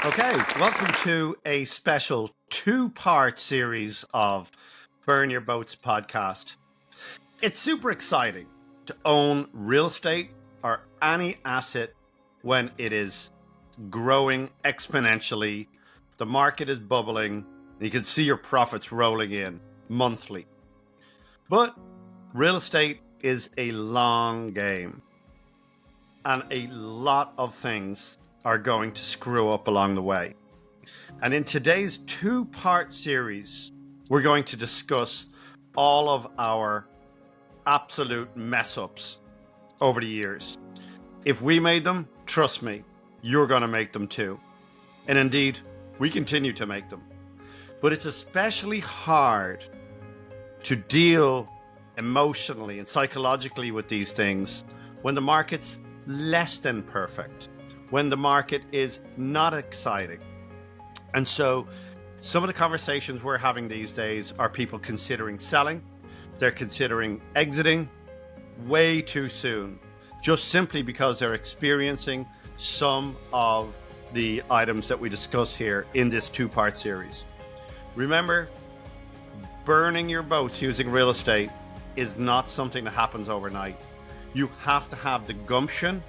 Okay, welcome to a special two-part series of Burn Your Boats podcast. It's super exciting to own real estate or any asset when it is growing exponentially. The market is bubbling. And you can see your profits rolling in monthly. But real estate is a long game, and a lot of things are going to screw up along the way. And in today's two-part series, we're going to discuss all of our absolute mess-ups over the years. If we made them, trust me, you're going to make them too. And indeed, we continue to make them. But it's especially hard to deal emotionally and psychologically with these things when the market's less than perfect, when the market is not exciting. And so some of the conversations we're having these days are people considering selling. They're considering exiting way too soon, just simply because they're experiencing some of the items that we discuss here in this two-part series. Remember, burning your boats using real estate is not something that happens overnight. You have to have the gumption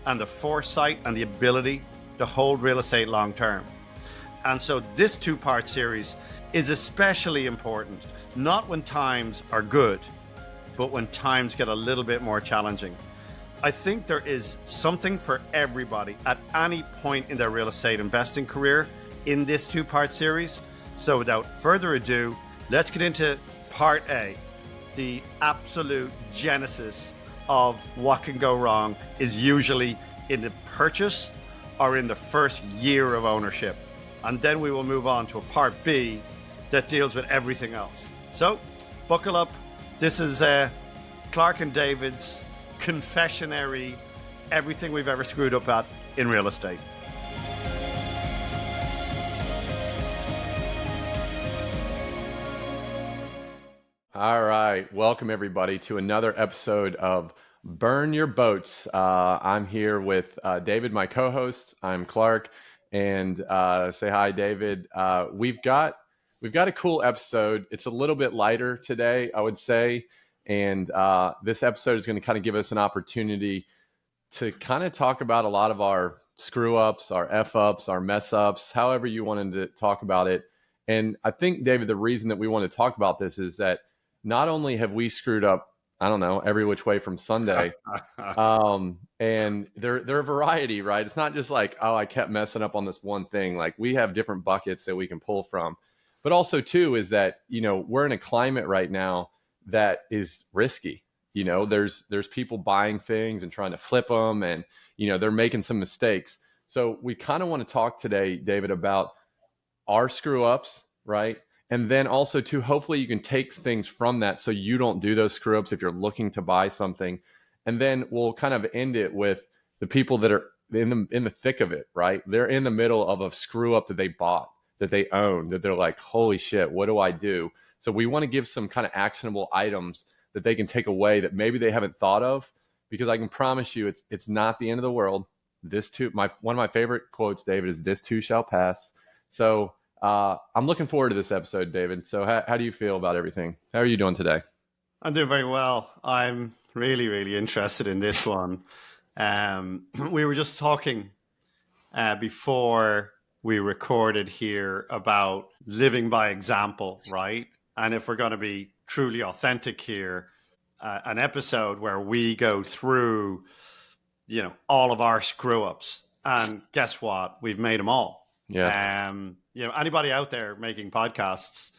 and the foresight and the ability to hold real estate long term. And so this two-part series is especially important, not when times are good, but when times get a little bit more challenging. I think there is something for everybody at any point in their real estate investing career in this two-part series. So without further ado, let's get into part A. The absolute genesis of what can go wrong is usually in the purchase or in the first year of ownership. And then we will move on to a part B that deals with everything else. So buckle up. This is Clark and David's confessionary, everything we've ever screwed up at in real estate. All right. Welcome, everybody, to another episode of Burn Your Boats. I'm here with David, my co-host. I'm Clark. And say hi, David. We've got a cool episode. It's a little bit lighter today, I would say. And this episode is going to kind of give us an opportunity to kind of talk about a lot of our screw-ups, our F-ups, our mess-ups, however you wanted to talk about it. And I think, David, the reason that we want to talk about this is that not only have we screwed up, I don't know, every which way from Sunday, and they're a variety, right? It's not just like, oh, I kept messing up on this one thing. Like, we have different buckets that we can pull from. But also, too, is that, we're in a climate right now that is risky. There's people buying things and trying to flip them, and, they're making some mistakes. So we kind of want to talk today, David, about our screw ups, right? And then also, too, hopefully you can take things from that so you don't do those screw ups if you're looking to buy something. And then we'll kind of end it with the people that are in the thick of it, right? They're in the middle of a screw up that they bought, that they own, that they're like, holy shit, what do I do? So we want to give some kind of actionable items that they can take away that maybe they haven't thought of, because I can promise you it's not the end of the world. One of my favorite quotes, David, is "This too shall pass." So I'm looking forward to this episode, David. So how do you feel about everything? How are you doing today? I'm doing very well. I'm really, really interested in this one. We were just talking before we recorded here about living by example, right? And if we're going to be truly authentic here, an episode where we go through, all of our screw ups, and guess what? We've made them all. Yeah. Anybody out there making podcasts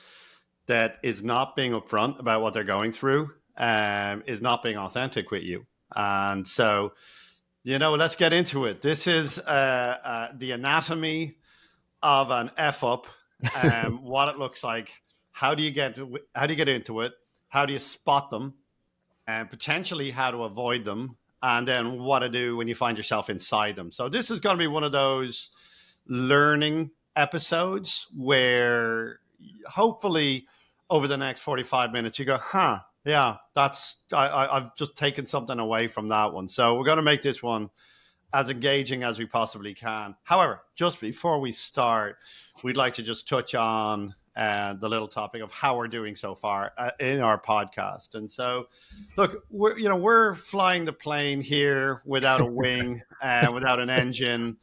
that is not being upfront about what they're going through is not being authentic with you. And so, let's get into it. This is the anatomy of an F up, what it looks like. How do you get into it? How do you spot them? And potentially how to avoid them, and then what to do when you find yourself inside them. So this is going to be one of those learning episodes where hopefully over the next 45 minutes you go, yeah, I've just taken something away from that one. So we're going to make this one as engaging as we possibly can. However, just before we start, we'd like to just touch on the little topic of how we're doing so far in our podcast. And so, look, we're flying the plane here without a wing, without an engine.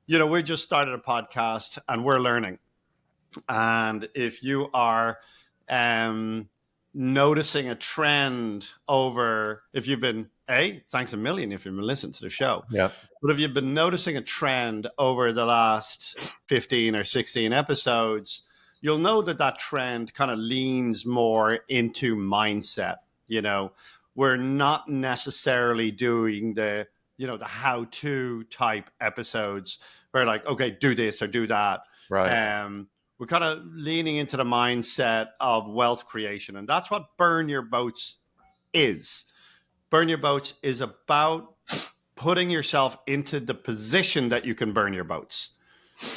We just started a podcast and we're learning. And if you are noticing a trend if you've been, thanks a million if you've been listening to the show. Yeah. But if you've been noticing a trend over the last 15 or 16 episodes, you'll know that trend kind of leans more into mindset. We're not necessarily doing the how-to type episodes where like, okay, do this or do that. Right. We're kind of leaning into the mindset of wealth creation. And that's what Burn Your Boats is. Burn Your Boats is about putting yourself into the position that you can burn your boats,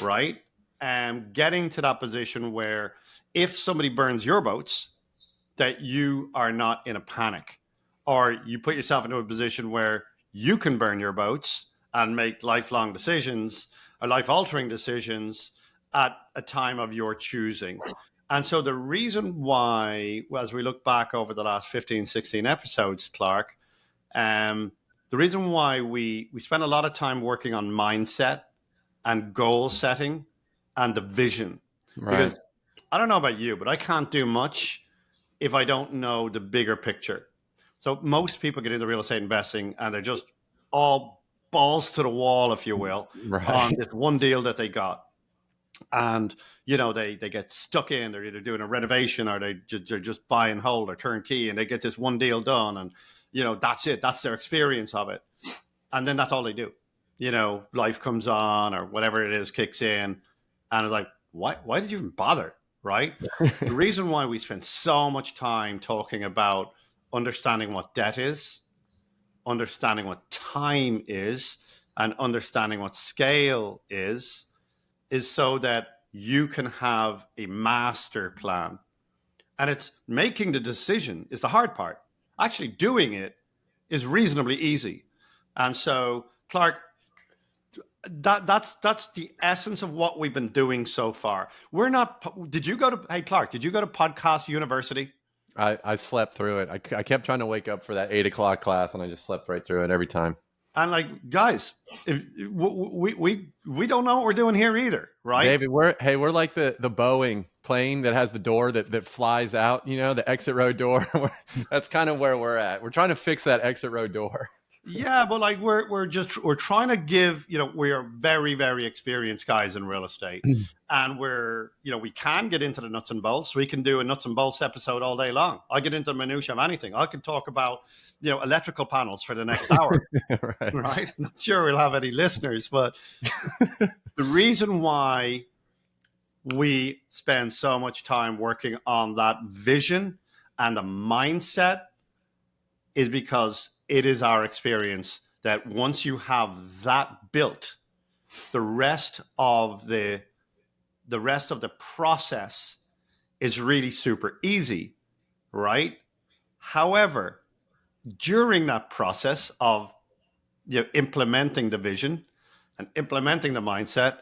right? And getting to that position where if somebody burns your boats, that you are not in a panic, or you put yourself into a position where you can burn your boats and make lifelong decisions or life-altering decisions at a time of your choosing. And so the reason why, as we look back over the last 15, 16 episodes, Clark, the reason why we spend a lot of time working on mindset and goal setting and the vision. Right. Because I don't know about you, but I can't do much if I don't know the bigger picture. So most people get into real estate investing and they're just all balls to the wall, if you will, on this one deal that they got. And, they get stuck in. They're either doing a renovation or they're just buy and hold or turnkey, and they get this one deal done. And, that's it. That's their experience of it. And then that's all they do. Life comes on or whatever it is kicks in. And it's like, why did you even bother? Right? The reason why we spend so much time talking about understanding what debt is, understanding what time is, and understanding what scale is so that you can have a master plan. And it's making the decision is the hard part. Actually doing it is reasonably easy. And so, Clark, that's the essence of what we've been doing so far. Hey Clark, did you go to Podcast University? I slept through it. I kept trying to wake up for that 8 o'clock class, and I just slept right through it every time. And like, guys, we don't know what we're doing here either, right? David, we're like the Boeing plane that has the door that flies out, the exit row door. That's kind of where we're at. We're trying to fix that exit row door. Yeah, but like we're trying to give, we are very, very experienced guys in real estate, and we can get into the nuts and bolts. We can do a nuts and bolts episode all day long. I get into the minutia of anything. I could talk about electrical panels for the next hour. Right? Not sure we'll have any listeners, but the reason why we spend so much time working on that vision and the mindset is because it is our experience that once you have that built, the rest of the process is really super easy, right? However, during that process of implementing the vision and implementing the mindset,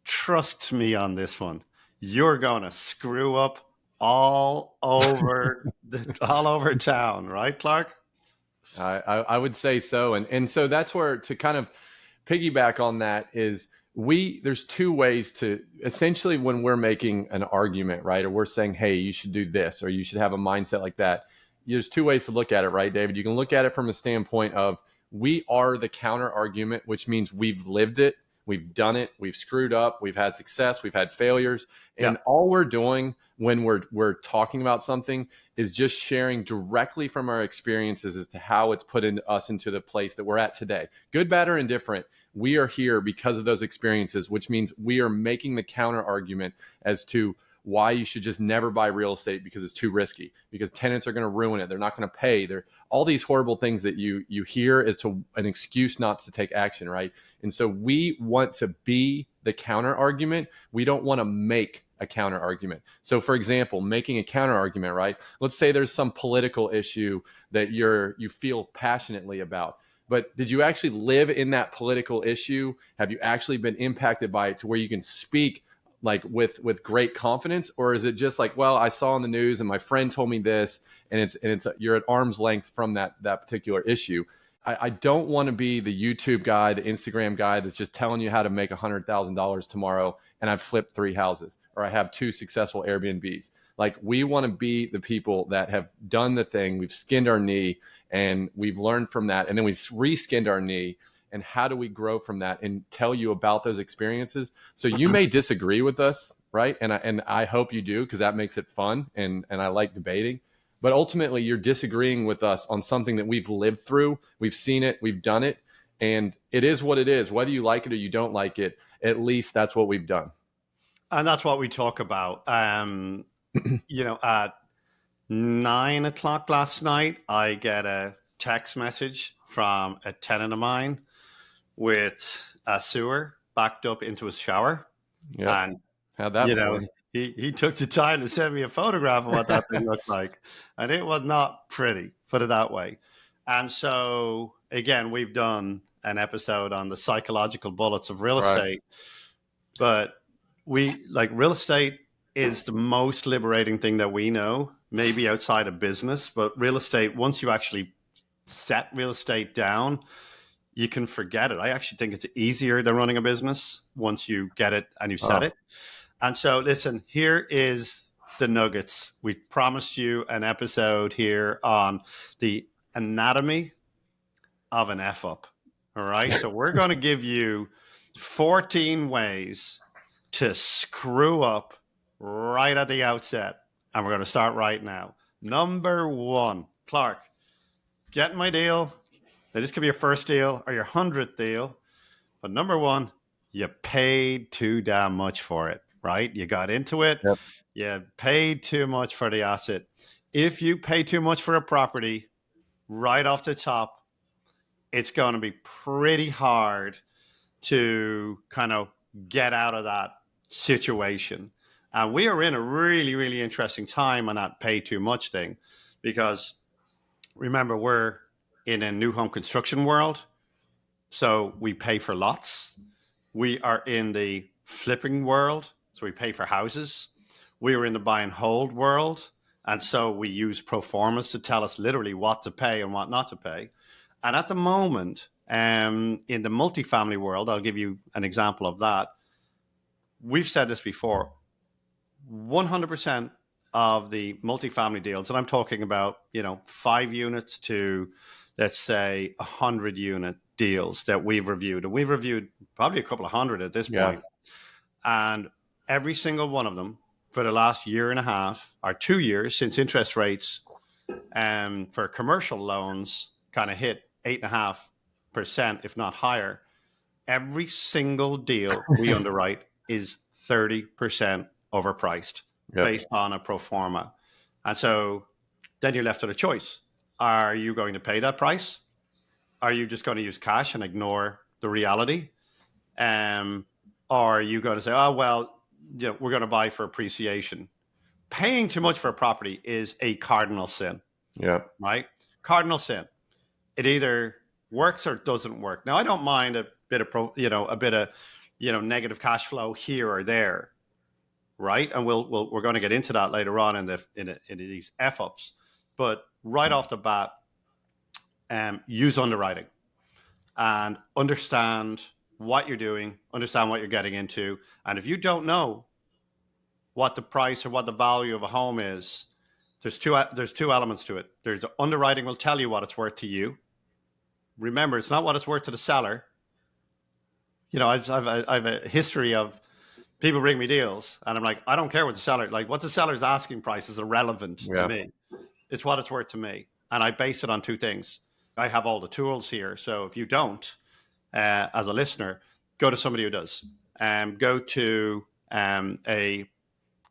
trust me on this one, you're going to screw up all over town, right, Clark? I would say so. And so that's where, to kind of piggyback on that, is there's two ways to essentially, when we're making an argument, right? Or we're saying, hey, you should do this, or you should have a mindset like that. There's two ways to look at it, right, David? You can look at it from a standpoint of we are the counter argument, which means we've lived it. We've done it. We've screwed up. We've had success. We've had failures. And all we're doing when we're talking about something is just sharing directly from our experiences as to how it's put us into the place that we're at today. Good, bad, or indifferent, we are here because of those experiences, which means we are making the counter argument as to why you should just never buy real estate because it's too risky, because tenants are going to ruin it. They're not going to pay. They're all these horrible things that you hear as to an excuse not to take action, right? And so we want to be the counter argument. We don't want to make a counter argument. So for example, making a counter argument, right? Let's say there's some political issue that you feel passionately about. but did you actually live in that political issue? Have you actually been impacted by it to where you can speak like with great confidence? Or is it just like, well, I saw on the news and my friend told me this, and it's you're at arm's length from that particular issue? I don't want to be the YouTube guy, the Instagram guy that's just telling you how to make $100,000 tomorrow and I've flipped 3 houses or I have 2 successful Airbnbs. Like, we want to be the people that have done the thing, we've skinned our knee and we've learned from that, and then we re-skinned our knee, and how do we grow from that and tell you about those experiences. So you may disagree with us, right? And I hope you do, because that makes it fun, and I like debating. But ultimately, you're disagreeing with us on something that we've lived through. We've seen it, we've done it, and it is what it is. Whether you like it or you don't like it, at least that's what we've done. And that's what we talk about. At 9 o'clock last night, I get a text message from a tenant of mine with a sewer backed up into his shower. Yeah, And, had that before. he took the time to send me a photograph of what that thing looked like. And it was not pretty, put it that way. And so, again, we've done an episode on the psychological bullets of real estate. But real estate is the most liberating thing that we know, maybe outside of business. But real estate, once you actually set real estate down, you can forget it. I actually think it's easier than running a business once you get it and you set it. And so, listen, here is the nuggets. We promised you an episode here on the anatomy of an F up. All right. So we're going to give you 14 ways to screw up right at the outset. And we're going to start right now. Number 1, Clark, getting my deal. Now, this could be your first deal or your 100th deal. But number 1, you paid too damn much for it, right? You got into it. Yep. You paid too much for the asset. If you pay too much for a property right off the top, it's going to be pretty hard to kind of get out of that situation. And we are in a really, really interesting time on that pay too much thing, because remember, we're in a new home construction world. So we pay for lots. We are in the flipping world. So we pay for houses. We are in the buy and hold world. And so we use pro formas to tell us literally what to pay and what not to pay. And at the moment, in the multifamily world, I'll give you an example of that. We've said this before, 100% of the multifamily deals, and I'm talking about, 5 units to, let's say, 100 unit deals that we've reviewed. And we've reviewed probably a couple of hundred at this point. And every single one of them for the last year and a half or 2 years, since interest rates for commercial loans kind of hit 8.5%, if not higher, every single deal we underwrite is 30% overpriced based on a pro forma. And so then you're left with a choice. Are you going to pay that price? Are you just going to use cash and ignore the reality? Or are you going to say, oh, well, we're going to buy for appreciation? Paying too much for a property is a cardinal sin. Yeah. Right? Cardinal sin. It either works or doesn't work. Now, I don't mind a bit of negative cash flow here or there, right? And we're going to get into that later on in these F ups. But right off the bat, use underwriting and understand what you're doing, understand what you're getting into. And if you don't know what the price or what the value of a home is, there's two elements to it. There's the underwriting will tell you what it's worth to you. Remember, it's not what it's worth to the seller. I've a history of people bring me deals, and I'm like, I don't care what the seller, like what the seller's asking price is irrelevant to me. It's what it's worth to me, and I base it on 2 things. I have all the tools here, so if you don't, as a listener, go to somebody who does. Go to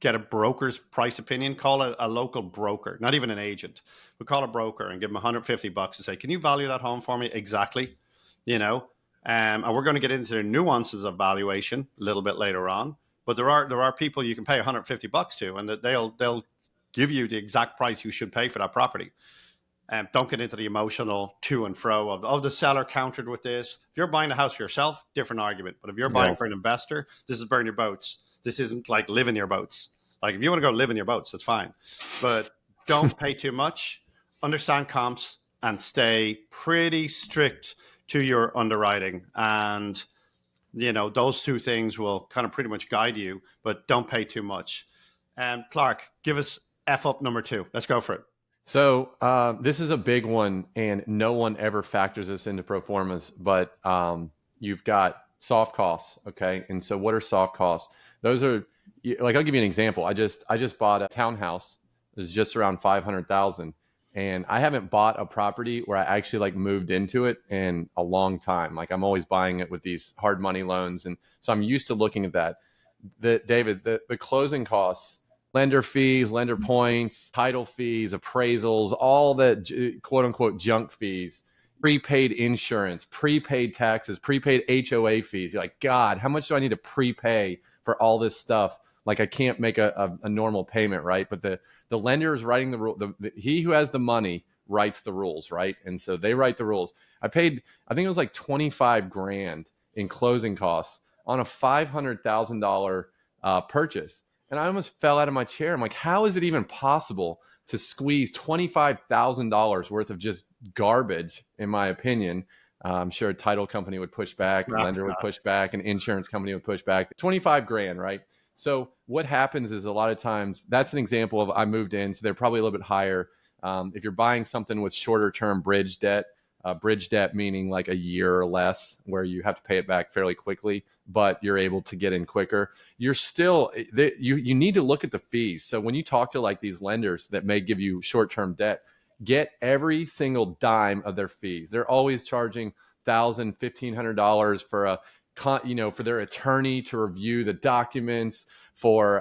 get a broker's price opinion. Call a local broker, not even an agent, but call a broker and give them $150 and say, can you value that home for me? Exactly. And we're going to get into the nuances of valuation a little bit later on. But there are people you can pay $150 to, and that they'll give you the exact price you should pay for that property. Don't get into the emotional to and fro of, oh, the seller countered with this. If you're buying a house for yourself, different argument. But if you're buying for an investor, this is burn your boats. This isn't like live in your boats. Like if you want to go live in your boats, that's fine. But don't pay too much, understand comps, and stay pretty strict to your underwriting. And, those two things will kind of pretty much guide you, but don't pay too much. Clark, give us F up number 2. Let's go for it. So this is a big one, and no one ever factors this into pro formas, but you've got soft costs, okay? And so what are soft costs? Those are, like, I'll give you an example. I just bought a townhouse. It's just around 500,000, and I haven't bought a property where I actually like moved into it in a long time. Like I'm always buying it with these hard money loans, and so I'm used to looking at that. David, the closing costs, lender fees, lender points, title fees, appraisals, all the quote unquote junk fees, prepaid insurance, prepaid taxes, prepaid HOA fees. You're like, God, how much do I need to prepay for all this stuff? Like I can't make a normal payment, right? But the lender is writing the rule. He who has the money writes the rules, right? And so they write the rules. I think it was like 25 grand in closing costs on a $500,000 purchase. And I almost fell out of my chair. I'm like, how is it even possible to squeeze $25,000 worth of just garbage, in my opinion? I'm sure a title company would push back, a lender would push back, an insurance company would push back. 25 grand, right? So what happens is a lot of times, that's an example of I moved in, so they're probably a little bit higher. If you're buying something with shorter term bridge debt meaning like a year or less, where you have to pay it back fairly quickly, but you're able to get in quicker. You're still, you need to look at the fees. So when you talk to like these lenders that may give you short-term debt, get every single dime of their fees. They're always charging $1,000, $1,500 for for their attorney to review the documents, for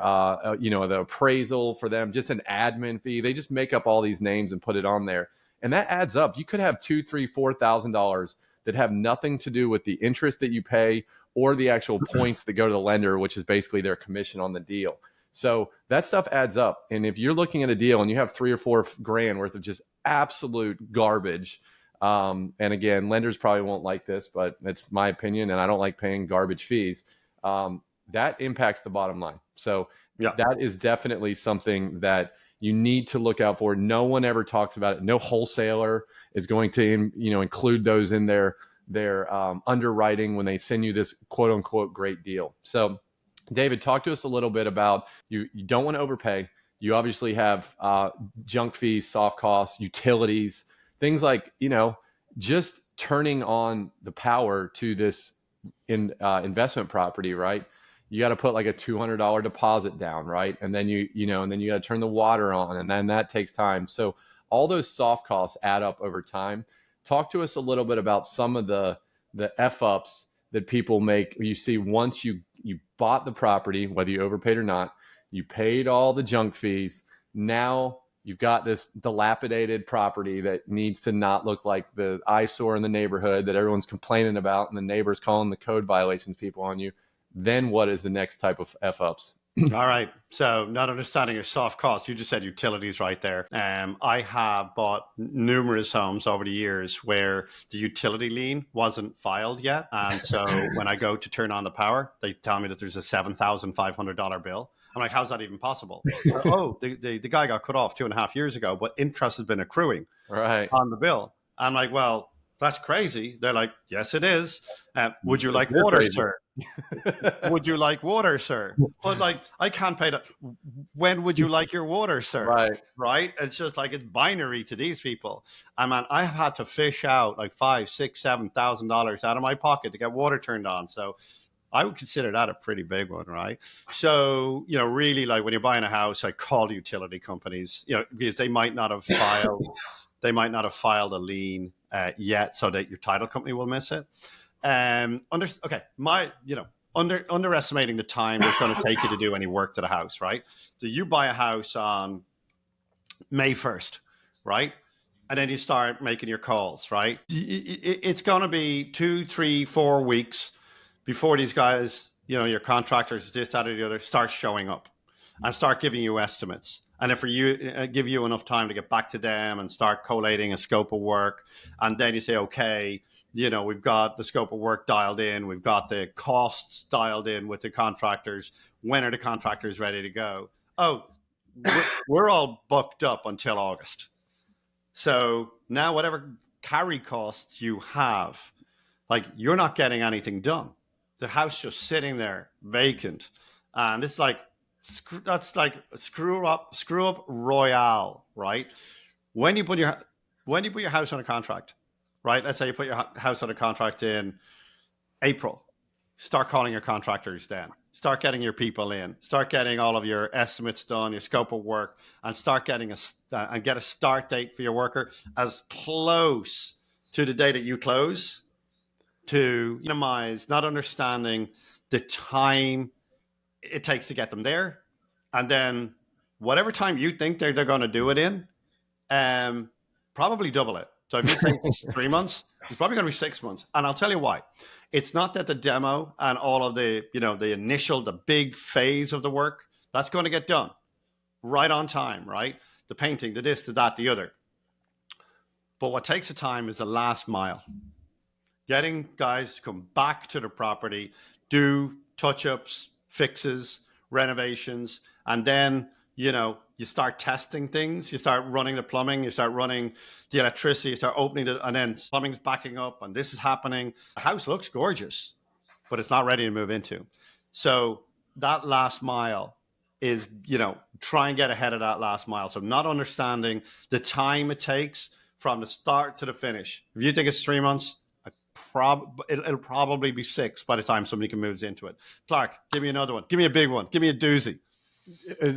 the appraisal for them, just an admin fee. They just make up all these names and put it on there. And that adds up. You could have $2,000, $3,000, $4,000 that have nothing to do with the interest that you pay or the actual points that go to the lender, which is basically their commission on the deal. So that stuff adds up. And if you're looking at a deal and you have 3 or 4 grand worth of just absolute garbage, and again, lenders probably won't like this, but it's my opinion, and I don't like paying garbage fees. That impacts the bottom line. So that is definitely something that you need to look out for. No one ever talks about it. No wholesaler is going to, include those in their underwriting when they send you this quote unquote great deal. So, David, talk to us a little bit about you don't want to overpay. You obviously have junk fees, soft costs, utilities, things like, just turning on the power to this investment property, right? You got to put like a $200 deposit down, right? And then you got to turn the water on, and then that takes time. So all those soft costs add up over time. Talk to us a little bit about some of the F ups that people make. You see, once you bought the property, whether you overpaid or not, you paid all the junk fees. Now you've got this dilapidated property that needs to not look like the eyesore in the neighborhood that everyone's complaining about, and the neighbors calling the code violations people on you. Then what is the next type of F-ups? All right. So not understanding your soft costs. You just said utilities right there. I have bought numerous homes over the years where the utility lien wasn't filed yet. And so when I go to turn on the power, they tell me that there's a $7,500 bill. I'm like, how's that even possible? The guy got cut off 2.5 years ago, but interest has been accruing on the bill. I'm like, well, that's crazy. They're like, yes, it is. Would you like water, sir? Would you like water, sir? But like, I can't pay that. When would you like your water, sir? Right? It's just like, it's binary to these people. And man, I have had to fish out like $5,000, $6,000, $7,000 out of my pocket to get water turned on. So I would consider that a pretty big one, right? So, really, like when you're buying a house, I call my companies, because they might not have filed a lien yet, so that your title company will miss it. Underestimating the time it's going to take you to do any work to the house, right? So you buy a house on May 1st, right? And then you start making your calls, right? It's going to be 2, 3, 4 weeks before these guys, your contractors, this, that, or the other, start showing up and start giving you estimates. and if you give you enough time to get back to them and start collating a scope of work, and then you say, okay, we've got the scope of work dialed in, we've got the costs dialed in with the contractors. When are the contractors ready to go? Oh, we're all booked up until August. So now whatever carry costs you have, like, you're not getting anything done. The house just sitting there vacant, and it's like that's like screw up royale, right? When you put your house on a contract, right? Let's say you put your house on a contract in April. Start calling your contractors then. Start getting your people in. Start getting all of your estimates done, your scope of work, and start getting get a start date for your worker as close to the day that you close, to minimize not understanding the time it takes to get them there, and then whatever time you think they're going to do it in, probably double it. So if you say it's 3 months, it's probably going to be 6 months. And I'll tell you why. It's not that the demo and all of the, the big phase of the work, that's going to get done right on time, right? The painting, the this, the that, the other. But what takes the time is the last mile. Getting guys to come back to the property, do touch-ups, fixes, renovations, and then you start testing things. You start running the plumbing, you start running the electricity, you start opening it, and then plumbing's backing up, and this is happening. The house looks gorgeous, but it's not ready to move into. So that last mile is, try and get ahead of that last mile. So not understanding the time it takes from the start to the finish. If you think it's 3 months, it'll probably be 6 by the time somebody can move into it. Clark, give me another one. Give me a big one. Give me a doozy.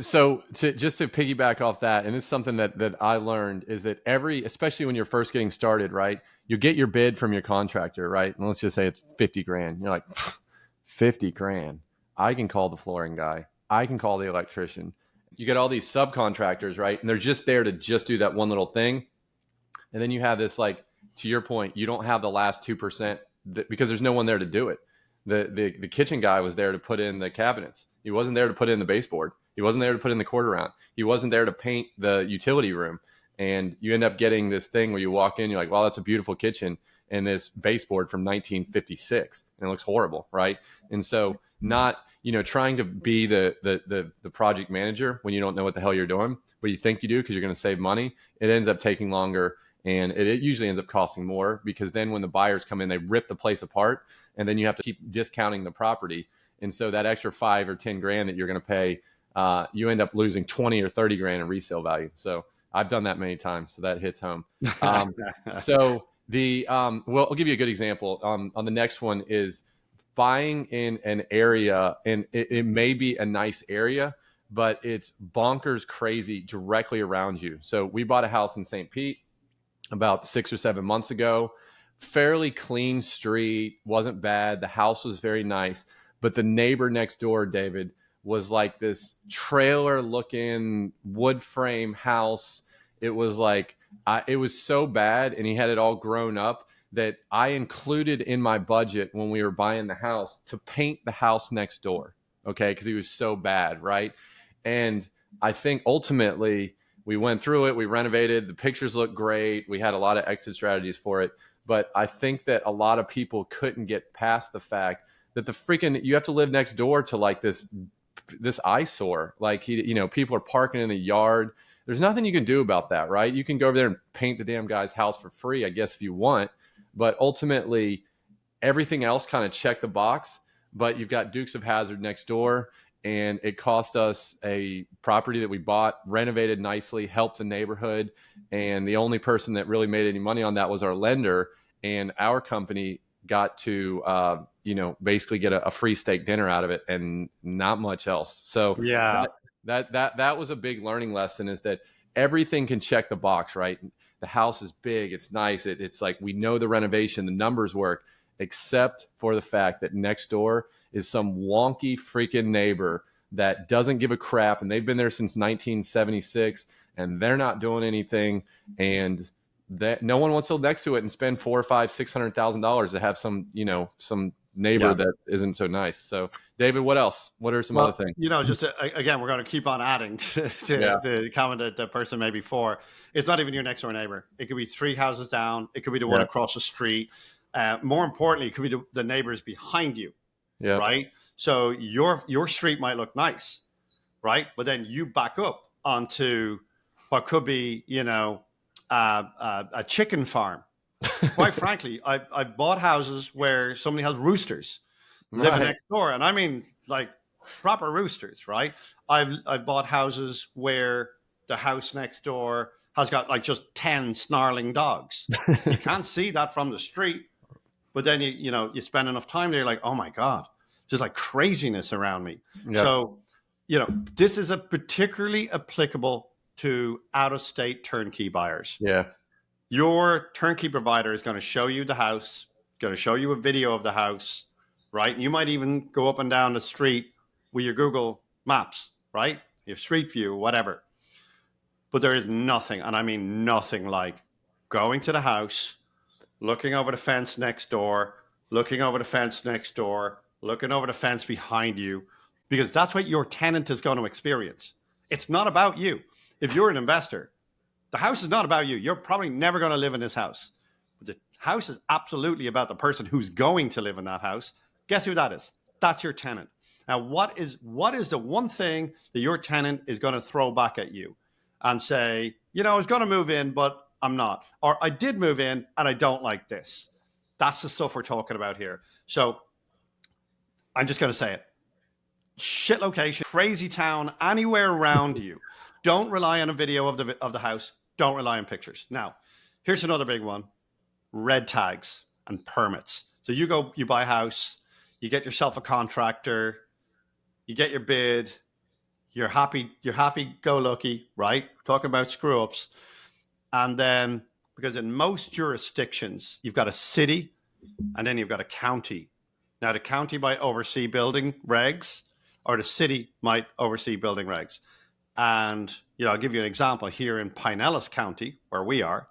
So just to piggyback off that, and this is something that I learned, is that especially when you're first getting started, right? You get your bid from your contractor, right? And let's just say it's 50 grand. You're like, 50 grand. I can call the flooring guy. I can call the electrician. You get all these subcontractors, right? And they're just there to just do that one little thing. And then you have this, like, to your point, you don't have the last 2% because there's no one there to do it. The kitchen guy was there to put in the cabinets. He wasn't there to put in the baseboard. He wasn't there to put in the quarter round. He wasn't there to paint the utility room. And you end up getting this thing where you walk in, you're like, wow, that's a beautiful kitchen, and this baseboard from 1956, and it looks horrible, right? And so not, trying to be the project manager when you don't know what the hell you're doing, but you think you do because you're going to save money, it ends up taking longer. And it usually ends up costing more, because then when the buyers come in, they rip the place apart, and then you have to keep discounting the property. And so that extra 5 or 10 grand that you're going to pay, you end up losing 20 or 30 grand in resale value. So I've done that many times. So that hits home. So well, I'll give you a good example. On the next one is buying in an area, and it may be a nice area, but it's bonkers crazy directly around you. So we bought a house in St. Pete about 6 or 7 months ago. Fairly clean street, wasn't bad. The house was very nice, but the neighbor next door, David, was like this trailer looking wood frame house. It was like, it was so bad, and he had it all grown up, that I included in my budget when we were buying the house to paint the house next door. Okay. Cause he was so bad. Right. And I think ultimately, we went through it. We renovated. The pictures look great. We had a lot of exit strategies for it. But I think that a lot of people couldn't get past the fact that you have to live next door to, like, this eyesore. Like, people are parking in the yard. There's nothing you can do about that, right? You can go over there and paint the damn guy's house for free, I guess, if you want. But ultimately, everything else kind of checked the box. But you've got Dukes of Hazzard next door. And it cost us a property that we bought, renovated nicely, helped the neighborhood. And the only person that really made any money on that was our lender. And our company got to, basically get a free steak dinner out of it, and not much else. So yeah, that was a big learning lesson, is that everything can check the box, right? The house is big. It's nice. It's like, we know the renovation, the numbers work, except for the fact that next door is some wonky freaking neighbor that doesn't give a crap, and they've been there since 1976, and they're not doing anything, and that no one wants to live next to it and spend $400,000 or $500,000 to have some neighbor Yeah. that isn't so nice. So, David, what else? What are some other Well, things? just again, we're going to keep on adding Yeah, to the comment that the person made before. It's not even your next door neighbor. It could be 3 houses down. It could be the one yeah, across the street. More importantly, it could be the neighbors behind you, yeah. right? So your street might look nice, right? But then you back up onto what could be, a chicken farm. Quite frankly, I've bought houses where somebody has roosters living Right. next door, and I mean like proper roosters, right? I've bought houses where the house next door has got like just 10 snarling dogs. You can't see that from the street, but then you spend enough time there, you're like, oh my god, there's like craziness around me. Yep. So this is a particularly applicable to out of state turnkey buyers. Yeah. Your turnkey provider is going to show you the house, going to show you a video of the house, right? You might even go up and down the street with your Google Maps, right? Your Street View, whatever. But there is nothing, and I mean nothing like going to the house, looking over the fence next door, looking over the fence next door, looking over the fence behind you, because that's what your tenant is going to experience. It's not about you. If you're an investor, the house is not about you. You're probably never going to live in this house. But the house is absolutely about the person who's going to live in that house. Guess who that is? That's your tenant. Now, what is the one thing that your tenant is going to throw back at you and say, I was going to move in, but I'm not. Or I did move in and I don't like this. That's the stuff we're talking about here. So I'm just going to say it. Shit location, crazy town, anywhere around you. Don't rely on a video of the house. Don't rely on pictures. Now, here's another big one: red tags and permits. So you buy a house, you get yourself a contractor, you get your bid, you're happy go lucky, right? Talking about screw ups. And then, because in most jurisdictions, you've got a city and then you've got a county. Now, the county might oversee building regs, or the city might oversee building regs. And, I'll give you an example. Here in Pinellas County, where we are,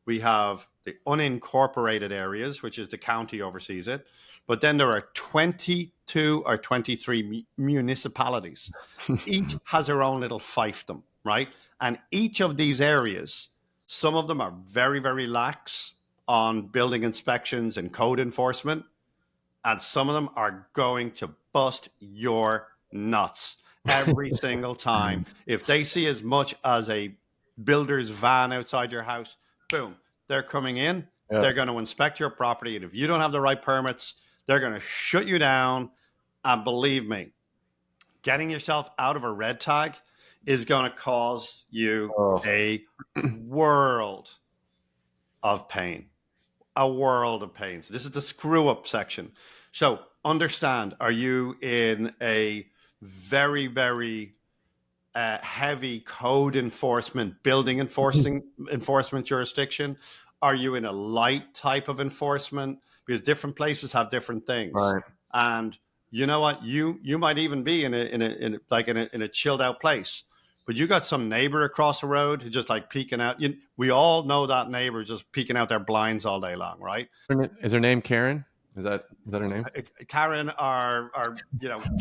we have the unincorporated areas, which is the county oversees it. But then there are 22 or 23 municipalities. Each has their own little fiefdom, right? And each of these areas, some of them are very, very lax on building inspections and code enforcement. And some of them are going to bust your nuts every single time. If they see as much as a builder's van outside your house, boom, they're coming in. Yeah. They're going to inspect your property. And if you don't have the right permits, they're going to shut you down. And believe me, getting yourself out of a red tag is going to cause you a world of pain. A world of pain. So this is the screw up section. So understand, are you in a very, very heavy code enforcement, building enforcement jurisdiction? Are you in a light type of enforcement? Because different places have different things. Right. And you know what? You might even be in a chilled out place. But you got some neighbor across the road who's just like peeking out. We all know that neighbor just peeking out their blinds all day long, right? Is her name Karen? Is that her name? Karen or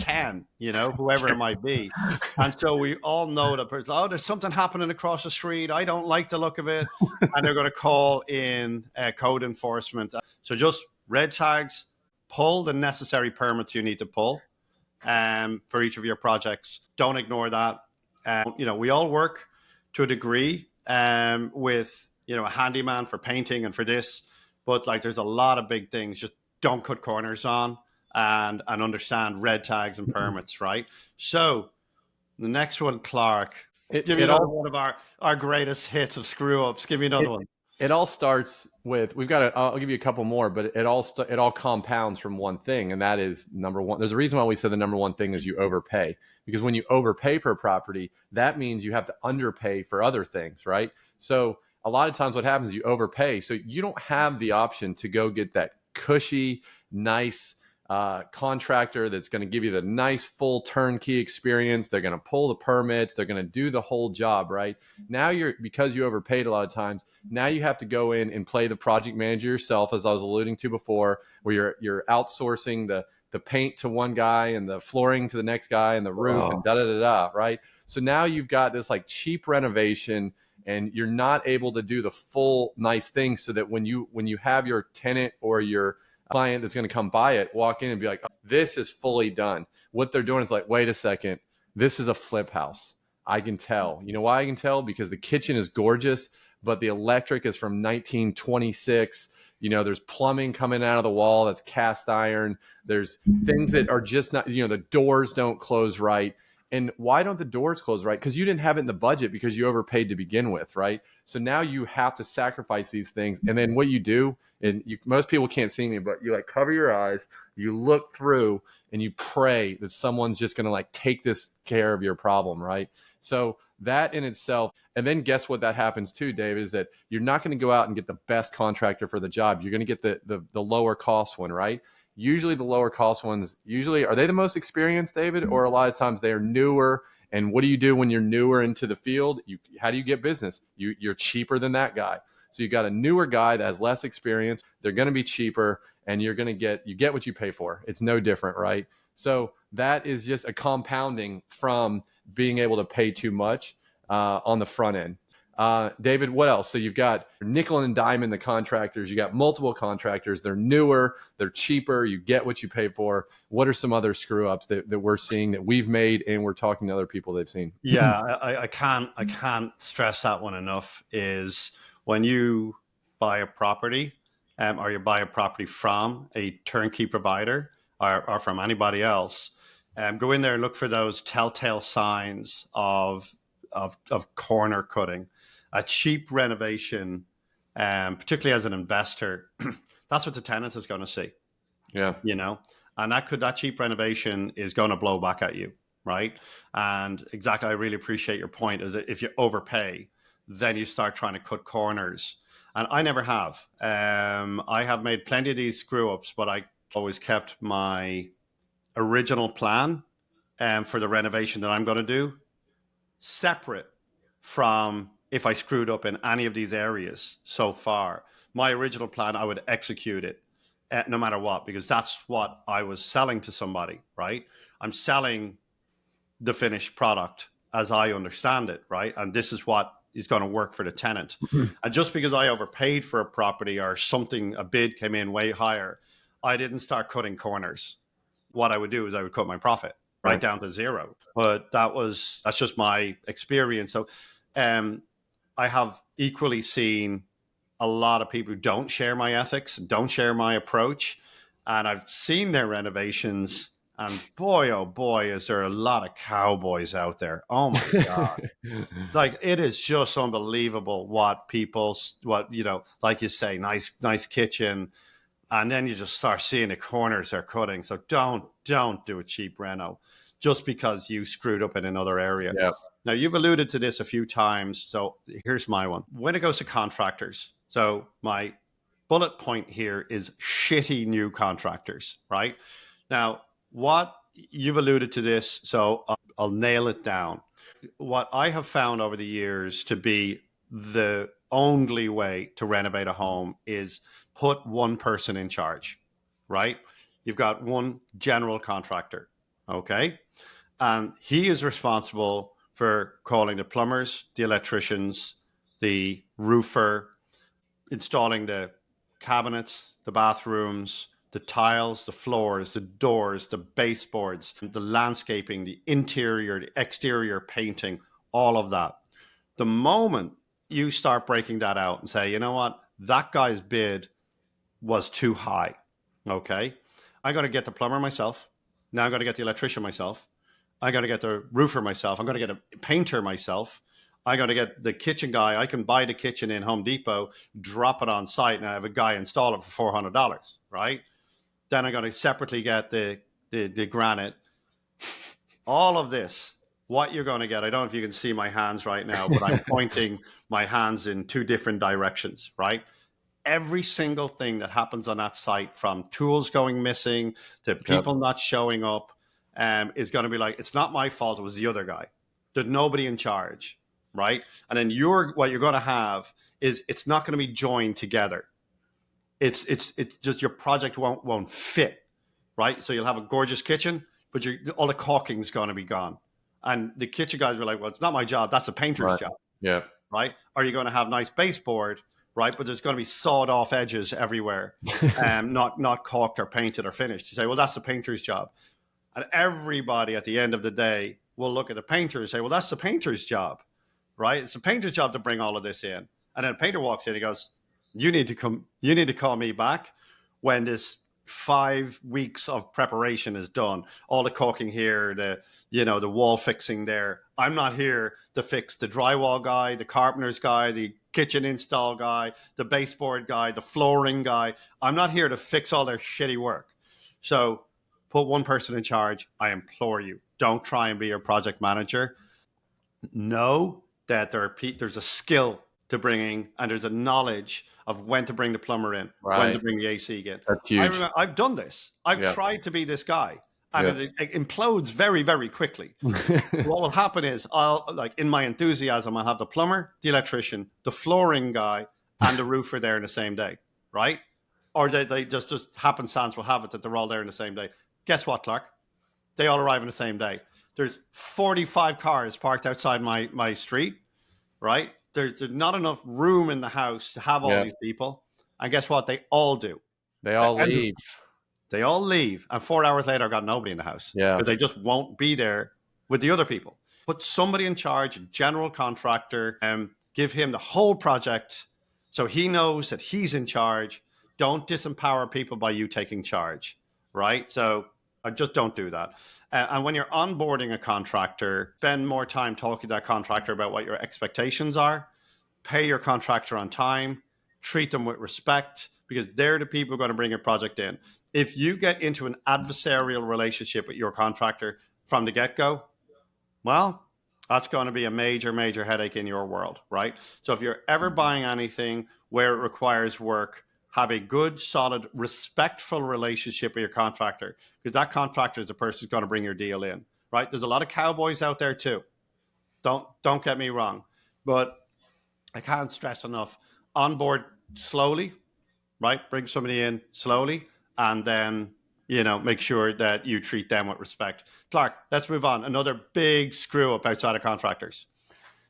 Ken, whoever it might be. And so we all know that person, there's something happening across the street. I don't like the look of it. And they're going to call in code enforcement. So just red tags, pull the necessary permits you need to pull for each of your projects. Don't ignore that. We all work to a degree with, a handyman for painting and for this, but like there's a lot of big things. Just don't cut corners on and understand red tags and permits, right? So the next one, Clark, give me another one of our greatest hits of screw ups. Give me another one. It all starts with, I'll give you a couple more, but it all compounds from one thing. And that is number one. There's a reason why we said the number one thing is you overpay, because when you overpay for a property, that means you have to underpay for other things, right? So a lot of times what happens is you overpay. So you don't have the option to go get that cushy, nice contractor that's going to give you the nice full turnkey experience. They're going to pull the permits. They're going to do the whole job, right? Now because you overpaid a lot of times, now you have to go in and play the project manager yourself, as I was alluding to before, where you're outsourcing the paint to one guy and the flooring to the next guy and the roof and da da da da, right? So now you've got this like cheap renovation, and you're not able to do the full nice things, so that when you have your tenant or your client that's going to come buy it walk in and be like, oh, this is fully done, what they're doing is like, wait a second, this is a flip house. I can tell. You know why I can tell? Because the kitchen is gorgeous, but the electric is from 1926. There's plumbing coming out of the wall that's cast iron. There's things that are just not, the doors don't close right. And why don't the doors close right? Because you didn't have it in the budget, because you overpaid to begin with, right? So now you have to sacrifice these things. And then what you do, and most people can't see me, but you like cover your eyes, you look through, and you pray that someone's just going to like take this care of your problem, right? So that in itself, and then guess what that happens too, Dave, is that you're not going to go out and get the best contractor for the job. You're going to get the lower cost one, right? Usually the lower cost ones, are they the most experienced, David? Or a lot of times they are newer. And what do you do when you're newer into the field? How do you get business? You're cheaper than that guy. So you got a newer guy that has less experience. They're going to be cheaper, and you get what you pay for. It's no different, right? So that is just a compounding from being able to pay too much on the front end. David, what else? So you've got nickel and dime the contractors. You got multiple contractors. They're newer. They're cheaper. You get what you pay for. What are some other screw ups that we're seeing that we've made, and we're talking to other people they've seen? Yeah, I can't stress that one enough. Is when you buy a property, or you buy a property from a turnkey provider or from anybody else, go in there and look for those telltale signs of corner cutting. A cheap renovation, particularly as an investor, that's what the tenant is going to see. Yeah. And that cheap renovation is going to blow back at you, right? And exactly, I really appreciate your point, is that if you overpay, then you start trying to cut corners. And I never have. I have made plenty of these screw ups, but I always kept my original plan for the renovation that I'm going to do separate from if I screwed up in any of these areas so far. My original plan, I would execute it no matter what, because that's what I was selling to somebody, right? I'm selling the finished product as I understand it, right? And this is what is going to work for the tenant. And just because I overpaid for a property or something, a bid came in way higher, I didn't start cutting corners. What I would do is I would cut my profit right down to zero. But that's just my experience. So I have equally seen a lot of people who don't share my ethics, don't share my approach. And I've seen their renovations, and boy, oh boy, is there a lot of cowboys out there. Oh my God. Like, it is just unbelievable what like you say, nice kitchen. And then you just start seeing the corners they're cutting. So don't do a cheap reno just because you screwed up in another area. Yeah. Now, you've alluded to this a few times. So here's my one. When it goes to contractors, so my bullet point here is shitty new contractors, right? Now, what you've alluded to this, so I'll nail it down. What I have found over the years to be the only way to renovate a home is put one person in charge, right? You've got one general contractor, okay? And he is responsible for calling the plumbers, the electricians, the roofer, installing the cabinets, the bathrooms, the tiles, the floors, the doors, the baseboards, the landscaping, the interior, the exterior painting, all of that. The moment you start breaking that out and say, you know what, that guy's bid was too high, okay? I'm going to get the plumber myself. Now I'm going to get the electrician myself. I'm going to get the roofer myself. I'm going to get a painter myself. I'm going to get the kitchen guy. I can buy the kitchen in Home Depot, drop it on site, and I have a guy install it for $400, right? Then I'm going to separately get the granite. All of this, what you're going to get, I don't know if you can see my hands right now, but I'm pointing my hands in two different directions, right? every single thing that happens on that site, from tools going missing to people not showing up, is going to be like, it's not my fault. It was the other guy. There's nobody in charge, right? And then what you're going to have is it's not going to be joined together. It's just your project won't fit, right? So you'll have a gorgeous kitchen, but all the caulking's going to be gone, and the kitchen guys will be like, well, it's not my job. That's a painter's job, Yeah. right? Are you going to have nice baseboard, right? But there's going to be sawed off edges everywhere, not caulked or painted or finished. You say, well, that's the painter's job. And everybody at the end of the day will look at the painter and say, well, that's the painter's job, right? It's the painter's job to bring all of this in. And then the painter walks in, he goes, you need to call me back when this 5 weeks of preparation is done. All the caulking here, the wall fixing there. I'm not here to fix the drywall guy, the carpenter's guy, the kitchen install guy, the baseboard guy, the flooring guy. I'm not here to fix all their shitty work. So put one person in charge. I implore you. Don't try and be your project manager. Know that there's a skill to bringing, and there's a knowledge of when to bring the plumber in, when to bring the AC in. That's huge. I've done this. I've tried to be this guy, and it implodes very, very quickly. What will happen is in my enthusiasm, I'll have the plumber, the electrician, the flooring guy, and the roofer there in the same day, right? Or they just happenstance will have it that they're all there in the same day. Guess what, Clark? They all arrive on the same day. There's 45 cars parked outside my street, right? There's not enough room in the house to have all these people. And guess what? They all do. They all leave. They all leave. And 4 hours later, I've got nobody in the house. Yeah. Because they just won't be there with the other people. Put somebody in charge, a general contractor, and give him the whole project so he knows that he's in charge. Don't disempower people by you taking charge, right? So I just don't do that. And when you're onboarding a contractor, spend more time talking to that contractor about what your expectations are. Pay your contractor on time. Treat them with respect, because they're the people who are going to bring your project in. If you get into an adversarial relationship with your contractor from the get-go, well, that's going to be a major, major headache in your world, right? So if you're ever buying anything where it requires work, have a good, solid, respectful relationship with your contractor, because that contractor is the person who's going to bring your deal in, right? There's a lot of cowboys out there too. Don't get me wrong, but I can't stress enough: onboard slowly, right? Bring somebody in slowly, and then make sure that you treat them with respect. Clark, let's move on. Another big screw up outside of contractors.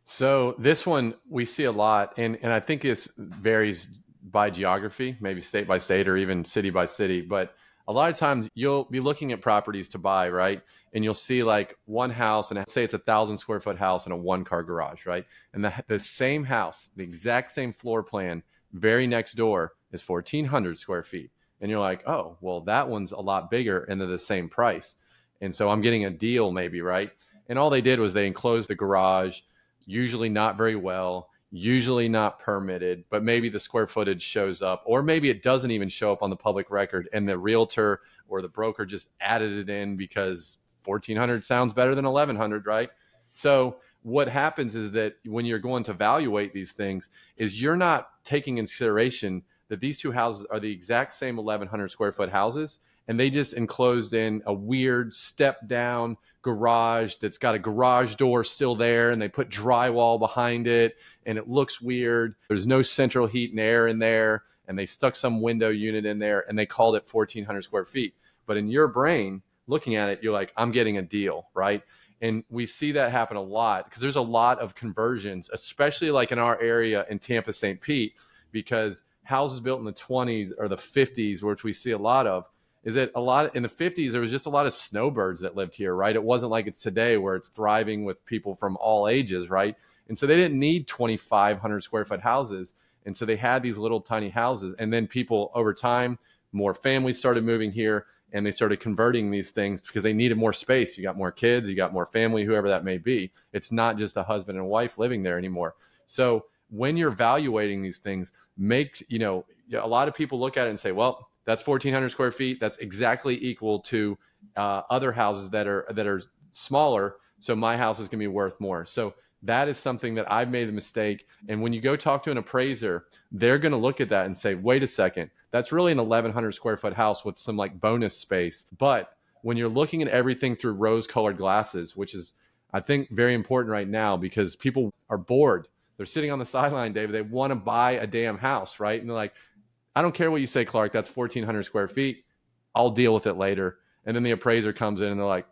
So this one we see a lot, and I think this varies by geography, maybe state by state or even city by city. But a lot of times you'll be looking at properties to buy, right? And you'll see like one house, and say it's 1,000 square foot house and a 1-car garage, right? And the same house, the exact same floor plan, very next door is 1,400 square feet. And you're like, oh, well, that one's a lot bigger and they're the same price. And so I'm getting a deal maybe, right? And all they did was they enclosed the garage, usually not very well, usually not permitted, but maybe the square footage shows up, or maybe it doesn't even show up on the public record and the realtor or the broker just added it in because 1,400 sounds better than 1,100, right? So what happens is that when you're going to evaluate these things is you're not taking into consideration that these two houses are the exact same 1,100 square foot houses, and they just enclosed in a weird step down garage that's got a garage door still there, and they put drywall behind it and it looks weird. There's no central heat and air in there, and they stuck some window unit in there and they called it 1,400 square feet. But in your brain, looking at it, you're like, I'm getting a deal, right? And we see that happen a lot because there's a lot of conversions, especially like in our area in Tampa, St. Pete, because houses built in the 20s or the 50s, which we see a lot of, is that a lot in the 50s, there was just a lot of snowbirds that lived here, right? It wasn't like it's today where it's thriving with people from all ages, right? And so they didn't need 2,500 square foot houses. And so they had these little tiny houses. And then people over time, more families started moving here and they started converting these things because they needed more space. You got more kids, you got more family, whoever that may be. It's not just a husband and wife living there anymore. So when you're evaluating these things, a lot of people look at it and say, well, that's 1,400 square feet. That's exactly equal to other houses that are smaller. So my house is going to be worth more. So That is something that I've made the mistake. And when you go talk to an appraiser, they're going to look at that and say, wait a second, that's really an 1,100 square foot house with some like bonus space. But when you're looking at everything through rose colored glasses, which is, I think, very important right now because people are bored. They're sitting on the sideline, David. They want to buy a damn house, right? And they're like, I don't care what you say, Clark, that's 1,400 square feet. I'll deal with it later. And then the appraiser comes in and they're like,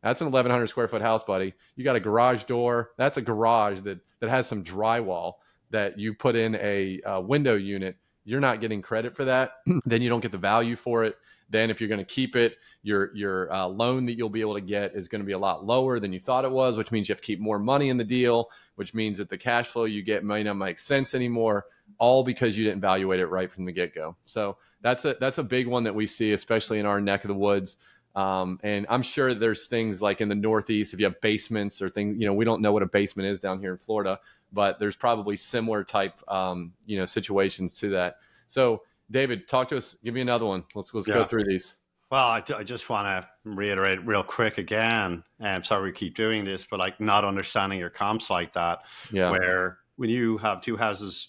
that's an 1,100 square foot house, buddy. You got a garage door. That's a garage that has some drywall that you put in a window unit. You're not getting credit for that. Then you don't get the value for it. Then if you're going to keep it, your loan that you'll be able to get is going to be a lot lower than you thought it was, which means you have to keep more money in the deal, which means that the cash flow you get may not make sense anymore, all because you didn't evaluate it right from the get-go. So that's a big one that we see, especially in our neck of the woods. And I'm sure there's things like in the Northeast, if you have basements or things, we don't know what a basement is down here in Florida, but there's probably similar type, situations to that. So David, talk to us, give me another one. Let's go through these. Well, I just want to reiterate real quick again. I'm sorry we keep doing this, but like not understanding your comps like that, where when you have two houses,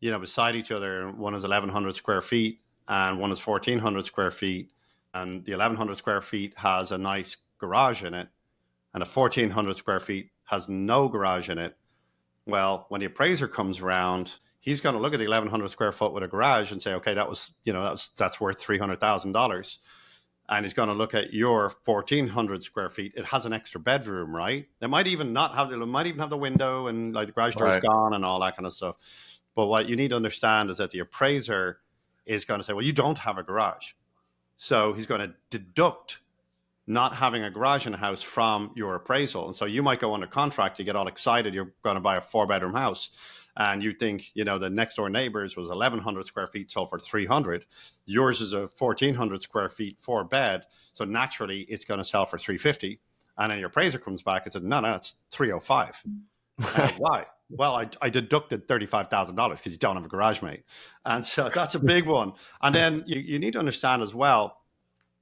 beside each other, one is 1,100 square feet and one is 1,400 square feet, and the 1,100 square feet has a nice garage in it, and the 1,400 square feet has no garage in it. Well, when the appraiser comes around, he's going to look at the 1,100 square foot with a garage and say, okay, that's worth $300,000. And he's going to look at your 1,400 square feet. It has an extra bedroom, right? It might even have the window and like the garage door's gone and all that kind of stuff. But what you need to understand is that the appraiser is going to say, well, you don't have a garage. So he's going to deduct not having a garage in the house from your appraisal. And so you might go under contract, you get all excited, you're going to buy a 4-bedroom house. And you think, the next door neighbors was 1,100 square feet, sold for 300. Yours is a 1,400 square feet, 4-bed. So naturally it's going to sell for 350. And then your appraiser comes back and says, no, it's 305. Why? Well, I deducted $35,000 because you don't have a garage, mate. And so that's a big one. And then you need to understand as well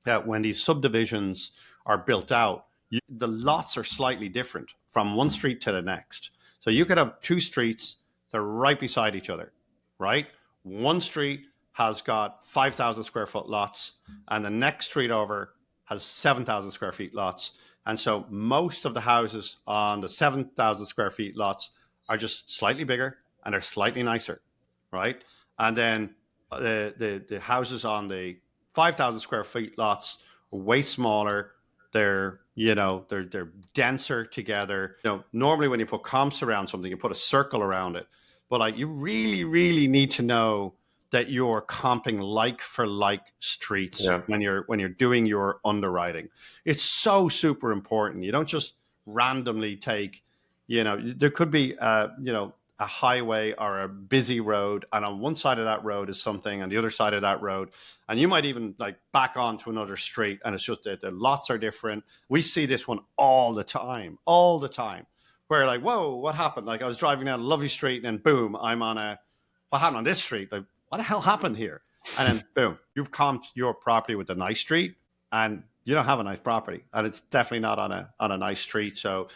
that when these subdivisions are built out, the lots are slightly different from one street to the next. So you could have two streets that are right beside each other, right? One street has got 5,000 square foot lots, and the next street over has 7,000 square feet lots. And so most of the houses on the 7,000 square feet lots are just slightly bigger and they're slightly nicer, right? And then the houses on the 5,000 square feet lots are way smaller. They're denser together. Normally when you put comps around something, you put a circle around it. But like you really, really need to know that you're comping like for like streets when you're doing your underwriting. It's so super important. You don't just randomly take, there could be a highway or a busy road, and on one side of that road is something, and the other side of that road, and you might even like back onto another street, and it's just that the lots are different. We see this one all the time, where like, whoa, what happened? Like I was driving down a lovely street, and boom, what happened on this street? Like, what the hell happened here? And then boom, you've comped your property with a nice street, and you don't have a nice property, and it's definitely not on a nice street. So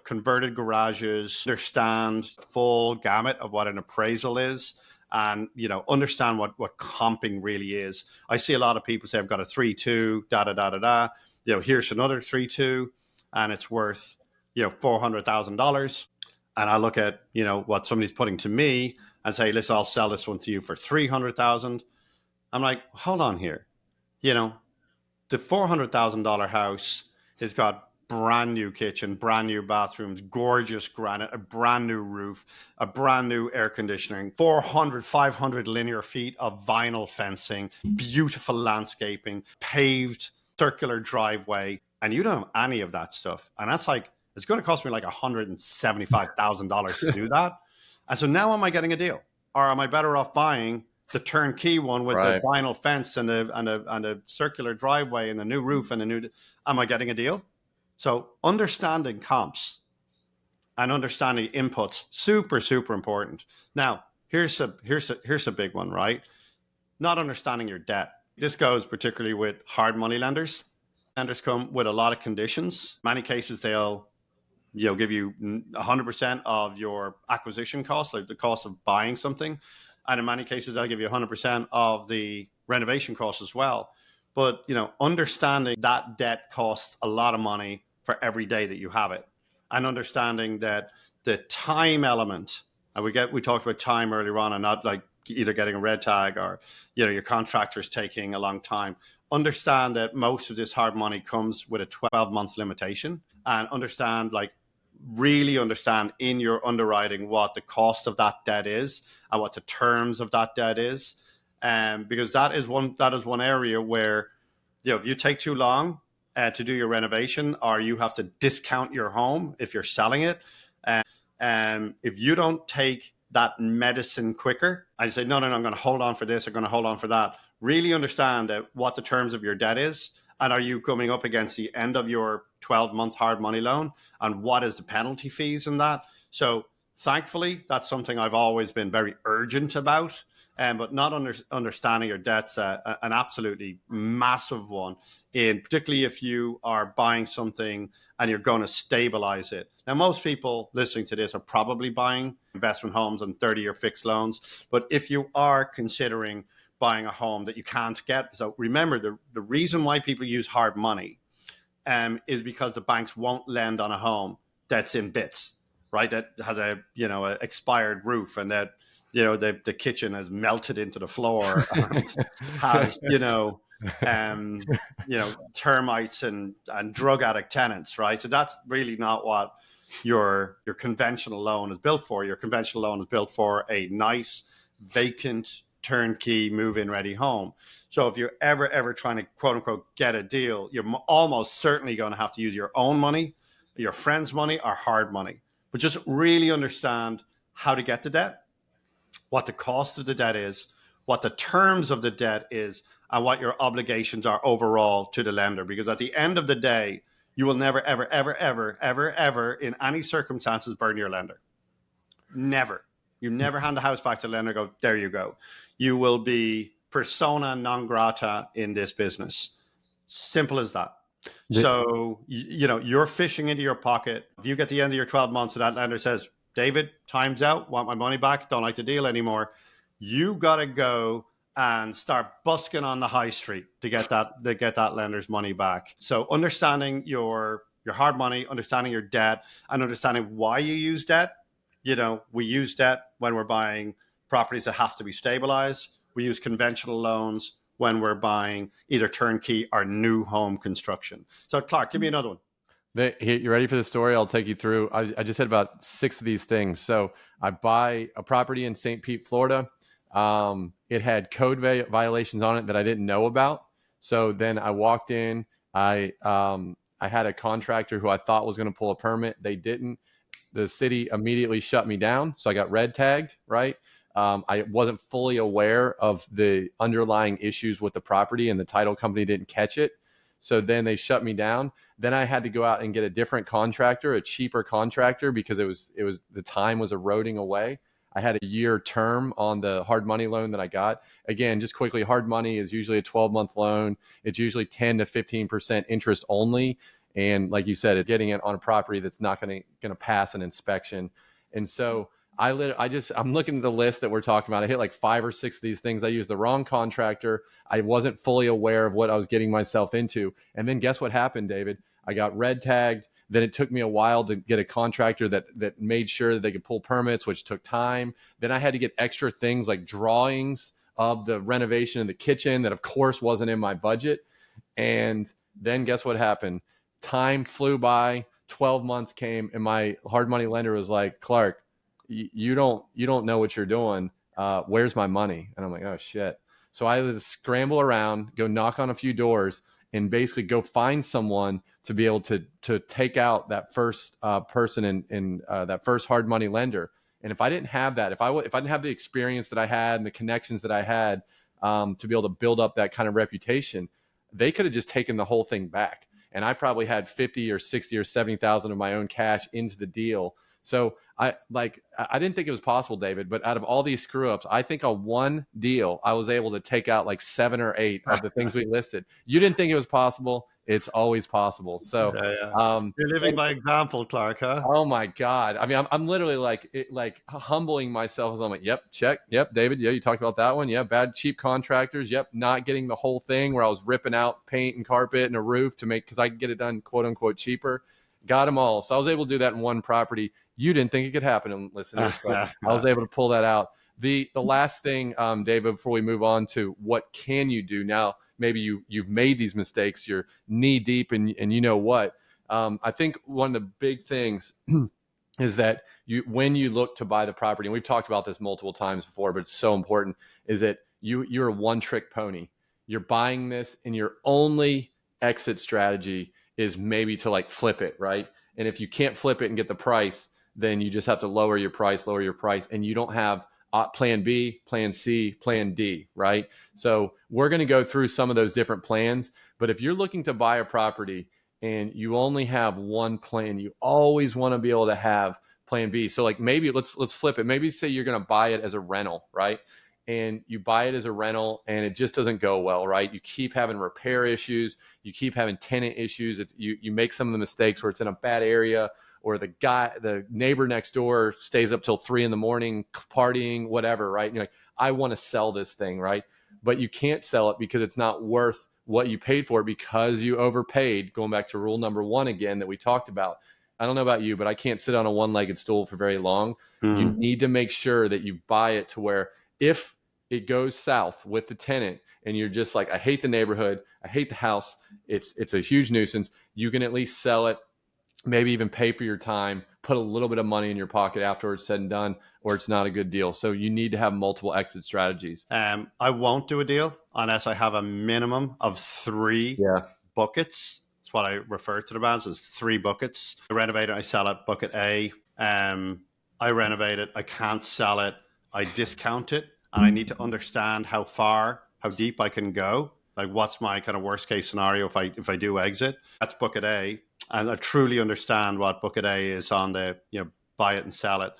converted garages, understand full gamut of what an appraisal is, and understand what comping really is. I see a lot of people say, I've got a 3-2, da da da da da. Here's another 3-2, and it's worth $400,000. And I look at what somebody's putting to me and say, listen, I'll sell this one to you for 300,000. I'm like, hold on here. The $400,000 house has got brand new kitchen, brand new bathrooms, gorgeous granite, a brand new roof, a brand new air conditioning, 400, 500 linear feet of vinyl fencing, beautiful landscaping, paved circular driveway. And you don't have any of that stuff. And that's like, it's going to cost me like $175,000 to do that. And so now am I getting a deal? Or am I better off buying the turnkey one with the vinyl fence and the circular driveway and the new roof and am I getting a deal? So understanding comps and understanding inputs, super, super important. Now, here's a big one, right? Not understanding your debt. This goes particularly with hard money lenders. Lenders come with a lot of conditions. In many cases, they'll give you 100% of your acquisition cost, like the cost of buying something, and in many cases they'll give you 100% of the renovation cost as well. But understanding that debt costs a lot of money for every day that you have it, and understanding that the time element, and we talked about time earlier on, and not like either getting a red tag or your contractors taking a long time. Understand that most of this hard money comes with a 12-month limitation, and really understand in your underwriting what the cost of that debt is and what the terms of that debt is, because that is one area where if you take too long to do your renovation, or you have to discount your home if you're selling it, if you don't take that medicine quicker, I say, no, I'm going to hold on for this, I'm going to hold on for that. Really understand what the terms of your debt is, and are you coming up against the end of your 12-month hard money loan, and what is the penalty fees in that. So thankfully, that's something I've always been very urgent about. But not understanding your debt's an absolutely massive one, particularly if you are buying something and you're going to stabilize it. Now, most people listening to this are probably buying investment homes on 30-year fixed loans. But if you are considering buying a home that you can't get, so remember, the reason why people use hard money is because the banks won't lend on a home that's in bits, right? That has a expired roof, and that the kitchen has melted into the floor and has termites and drug addict tenants, right? So that's really not what your conventional loan is built for. Your conventional loan is built for a nice vacant turnkey move-in ready home. So if you're ever trying to quote unquote get a deal, you're almost certainly going to have to use your own money, your friend's money, or hard money. But just really understand how to get the debt, what the cost of the debt is, what the terms of the debt is, and what your obligations are overall to the lender. Because at the end of the day, you will never, ever, in any circumstances, burn your lender. Never. You never hand the house back to the lender and go, there you go. You will be persona non grata in this business. Simple as that. So, you're fishing into your pocket. If you get the end of your 12 months and that lender says, David, time's out, want my money back, don't like the deal anymore, you got to go and start busking on the high street to get that lender's money back. So understanding your hard money, understanding your debt, and understanding why you use debt. We use debt when we're buying properties that have to be stabilized. We use conventional loans when we're buying either turnkey or new home construction. So Clark, give me another one. You ready for the story? I'll take you through. I just had about 6 of these things. So I buy a property in St. Pete, Florida. It had code violations on it that I didn't know about. So then I walked in. I had a contractor who I thought was going to pull a permit. They didn't. The city immediately shut me down. So I got red tagged, right? I wasn't fully aware of the underlying issues with the property, and the title company didn't catch it. So then they shut me down. Then I had to go out and get a different contractor, a cheaper contractor, because it was the time was eroding away. I had a year term on the hard money loan that I got. Again, just quickly, hard money is usually a 12-month loan. It's usually 10 to 15% interest only. And like you said, it's getting it on a property that's not going to pass an inspection. And so I'm looking at the list that we're talking about. I hit like 5 or 6 of these things. I used the wrong contractor. I wasn't fully aware of what I was getting myself into. And then guess what happened, David? I got red tagged. Then it took me a while to get a contractor that made sure that they could pull permits, which took time. Then I had to get extra things like drawings of the renovation of the kitchen that of course wasn't in my budget. And then guess what happened? Time flew by, 12 months came, and my hard money lender was like, Clark, you don't know what you're doing. Where's my money? And I'm like, oh shit. So I had to scramble around, go knock on a few doors, and basically go find someone to be able to take out that first person in that first hard money lender. And if I didn't have that, if I didn't have the experience that I had and the connections that I had to be able to build up that kind of reputation, they could have just taken the whole thing back. And I probably had 50 or 60 or 70,000 of my own cash into the deal. So I didn't think it was possible, David, but out of all these screw ups, I think on one deal, I was able to take out like 7 or 8 of the things we listed. You didn't think it was possible. It's always possible. So, Yeah. um, You're living by example, Clark, huh? oh my God. I mean, I'm literally like humbling myself as I'm like, yep, check. Yep. David. Yeah. You talked about that one. Yeah. Bad, cheap contractors. Yep. Not getting the whole thing where I was ripping out paint and carpet and a roof to make, cause I could get it done quote unquote cheaper. Got them all. So I was able to do that in one property. You didn't think it could happen, listeners, but I was able to pull that out. The last thing, David, before we move on to what can you do now, maybe you've made these mistakes, you're knee deep and you know what, I think one of the big things is that when you look to buy the property, and we've talked about this multiple times before, but it's so important, is that you're a one trick pony. You're buying this and your only exit strategy is maybe to like flip it, right? And if you can't flip it and get the price, then you just have to lower your price, and you don't have plan B, plan C, plan D, right? So we're going to go through some of those different plans. But if you're looking to buy a property and you only have one plan, you always want to be able to have plan B. So like maybe let's flip it. Maybe say you're going to buy it as a rental, right? And you buy it as a rental and it just doesn't go well, right? You keep having repair issues, you keep having tenant issues. You make some of the mistakes where it's in a bad area, or the neighbor next door stays up till 3 a.m. partying, whatever, right? And you're like, I want to sell this thing, right? But you can't sell it because it's not worth what you paid for, because you overpaid. Going back to rule number 1 again that we talked about. I don't know about you, but I can't sit on a one-legged stool for very long. You need to make sure that you buy it to where if it goes south with the tenant and you're just like, I hate the neighborhood, I hate the house, it's a huge nuisance, you can at least sell it, maybe even pay for your time, put a little bit of money in your pocket after it's said and done, or it's not a good deal. So you need to have multiple exit strategies. I won't do a deal unless I have a minimum of 3 buckets. That's what I refer to them as 3 buckets. I renovate it, I sell it, bucket A. I renovate it, I can't sell it, I discount it, and I need to understand how deep I can go. Like, what's my kind of worst case scenario if I do exit? That's bucket A. And I truly understand what bucket A is on the, buy it and sell it.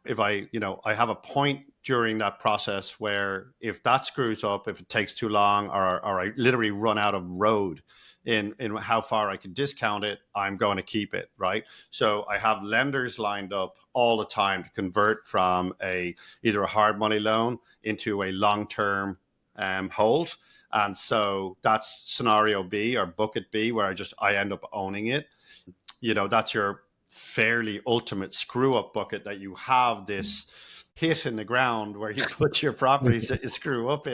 If I have a point during that process where if that screws up, if it takes too long, or I literally run out of road in how far I can discount it, I'm going to keep it, right? So I have lenders lined up all the time to convert from either a hard money loan into a long-term hold. And so that's scenario B, or bucket B, where I end up owning it. That's your fairly ultimate screw up bucket, that you have this pit in the ground where you put your properties that you screw up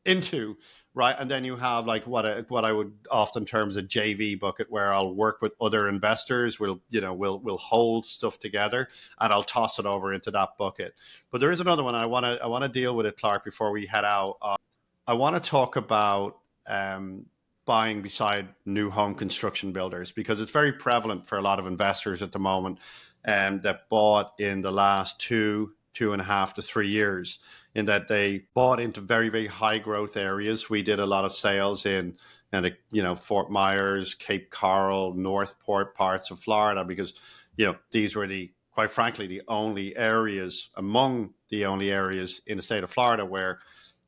into, right? And then you have like what I would often term as a JV bucket, where I'll work with other investors. We'll hold stuff together and I'll toss it over into that bucket. But there is another one I want to deal with it, Clark, before we head out. I want to talk about buying beside new home construction builders, because it's very prevalent for a lot of investors at the moment that bought in the last 2.5 to 3 years, in that they bought into very, very high growth areas. We did a lot of sales in Fort Myers, Cape Coral, Northport parts of Florida, because these were quite frankly the only areas among the only areas in the state of Florida where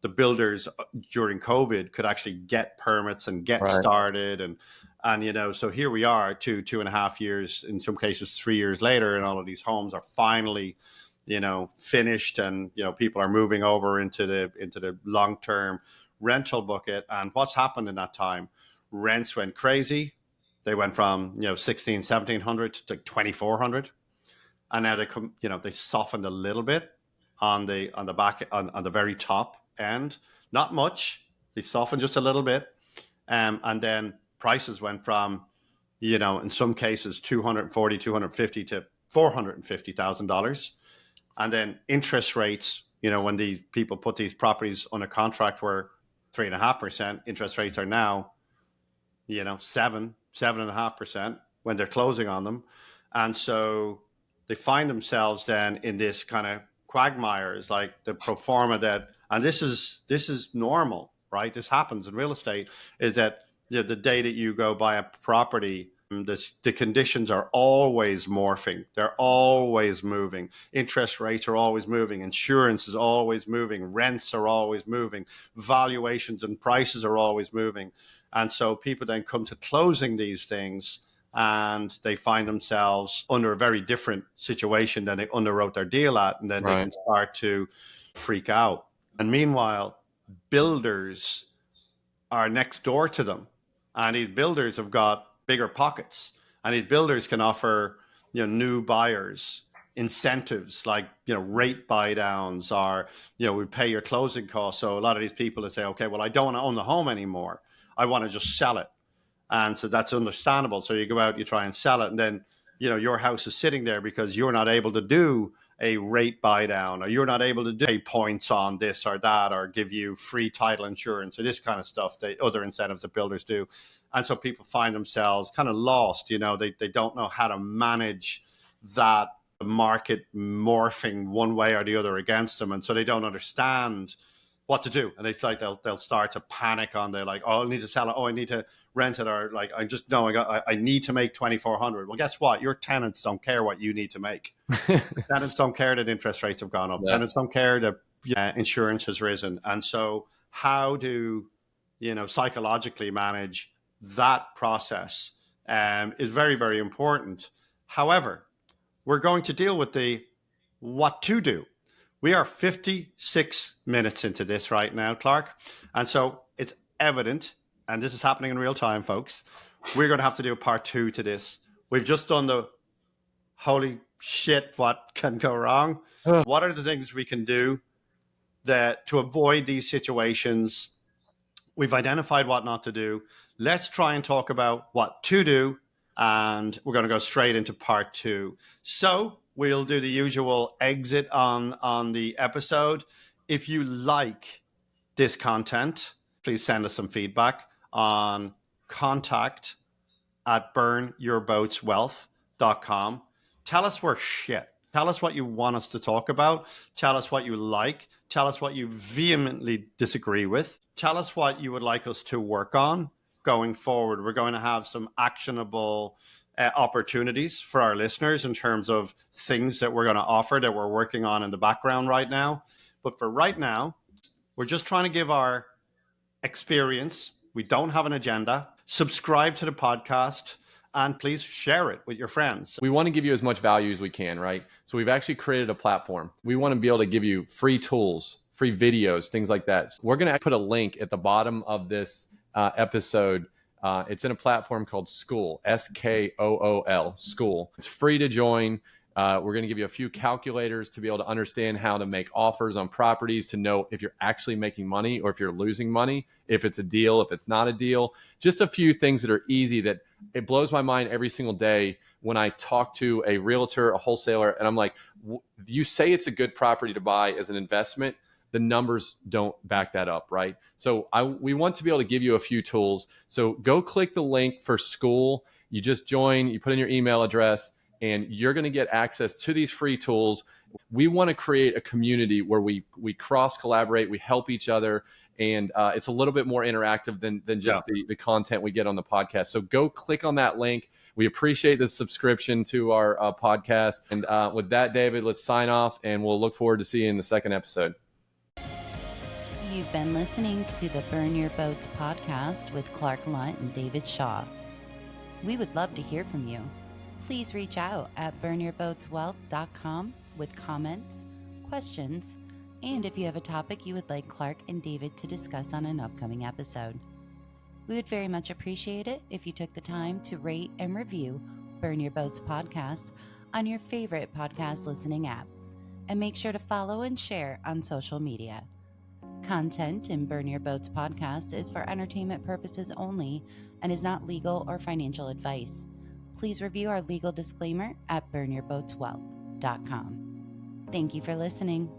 the builders during COVID could actually get permits and get started. And so here we are 2.5 years, in some cases 3 years later, and all of these homes are finally, finished, and, people are moving over into the long-term rental bucket. And what's happened in that time? Rents went crazy. They went from, 1,700 to 2,400. And now they softened a little bit on the back, on the very top end, not much. They softened just a little bit, and then prices went from, in some cases 240, 250 to $450,000, and then interest rates. When these people put these properties under contract were 3.5%, interest rates are now, 7.5% when they're closing on them, and so they find themselves then in this kind of quagmire. Is like the pro forma that, and this is normal, right? This happens in real estate. Is that the day that you go buy a property, the conditions are always morphing. They're always moving. Interest rates are always moving. Insurance is always moving. Rents are always moving. Valuations and prices are always moving. And so people then come to closing these things and they find themselves under a very different situation than they underwrote their deal at. And then they can start to freak out. And meanwhile, builders are next door to them. And these builders have got bigger pockets. And these builders can offer, new buyers incentives like, rate buy downs, or, we pay your closing costs. So a lot of these people that say, okay, well, I don't want to own the home anymore. I want to just sell it. And so that's understandable. So you go out, you try and sell it, and then, your house is sitting there because you're not able to do a rate buy down, or you're not able to do pay points on this or that, or give you free title insurance, or this kind of stuff, other incentives that builders do. And so people find themselves kind of lost. They don't know how to manage that market morphing one way or the other against them. And so they don't understand what to do. And it's like they'll start to panic on the, like, oh, I need to sell it. Oh, I need to rent it. Or like, I just know I need to make 2,400. Well, guess what? Your tenants don't care what you need to make. Tenants don't care that interest rates have gone up. Yeah. Tenants don't care that insurance has risen. And so how do, psychologically manage that process is very, very important. However, we're going to deal with the what to do. We are 56 minutes into this right now, Clark. And so it's evident, and this is happening in real time, folks, we're going to have to do a part 2 to this. We've just done the holy shit, what can go wrong? What are the things we can do to avoid these situations? We've identified what not to do. Let's try and talk about what to do. And we're going to go straight into part 2. So we'll do the usual exit on the episode. If you like this content, please send us some feedback on contact@burnyourboatswealth.com. Tell us we're shit. Tell us what you want us to talk about. Tell us what you like. Tell us what you vehemently disagree with. Tell us what you would like us to work on going forward. We're going to have some actionable opportunities for our listeners in terms of things that we're going to offer that we're working on in the background right now. But for right now, we're just trying to give our experience. We don't have an agenda. Subscribe to the podcast and please share it with your friends. We want to give you as much value as we can, right? So we've actually created a platform. We want to be able to give you free tools, free videos, things like that. So we're going to put a link at the bottom of this episode. It's in a platform called School, SKOOL, School. It's free to join. We're going to give you a few calculators to be able to understand how to make offers on properties, to know if you're actually making money or if you're losing money, if it's a deal, if it's not a deal. Just a few things that are easy that it blows my mind every single day when I talk to a realtor, a wholesaler, and I'm like, you say it's a good property to buy as an investment. The numbers don't back that up, right? So we want to be able to give you a few tools. So go click the link for School. You just join, you put in your email address, and you're going to get access to these free tools. We want to create a community where we cross collaborate, we help each other, and it's a little bit more interactive than just the content we get on the podcast. So go click on that link. We appreciate the subscription to our podcast. And with that, David, let's sign off, and we'll look forward to seeing you in the second episode. You've been listening to the Burn Your Boats podcast with Clark Lunt and David Shaw. We would love to hear from you. Please reach out at burnyourboatswealth.com with comments, questions, and if you have a topic you would like Clark and David to discuss on an upcoming episode. We would very much appreciate it if you took the time to rate and review Burn Your Boats podcast on your favorite podcast listening app, and make sure to follow and share on social media. Content in Burn Your Boats podcast is for entertainment purposes only and is not legal or financial advice. Please review our legal disclaimer at burnyourboatswealth.com. Thank you for listening.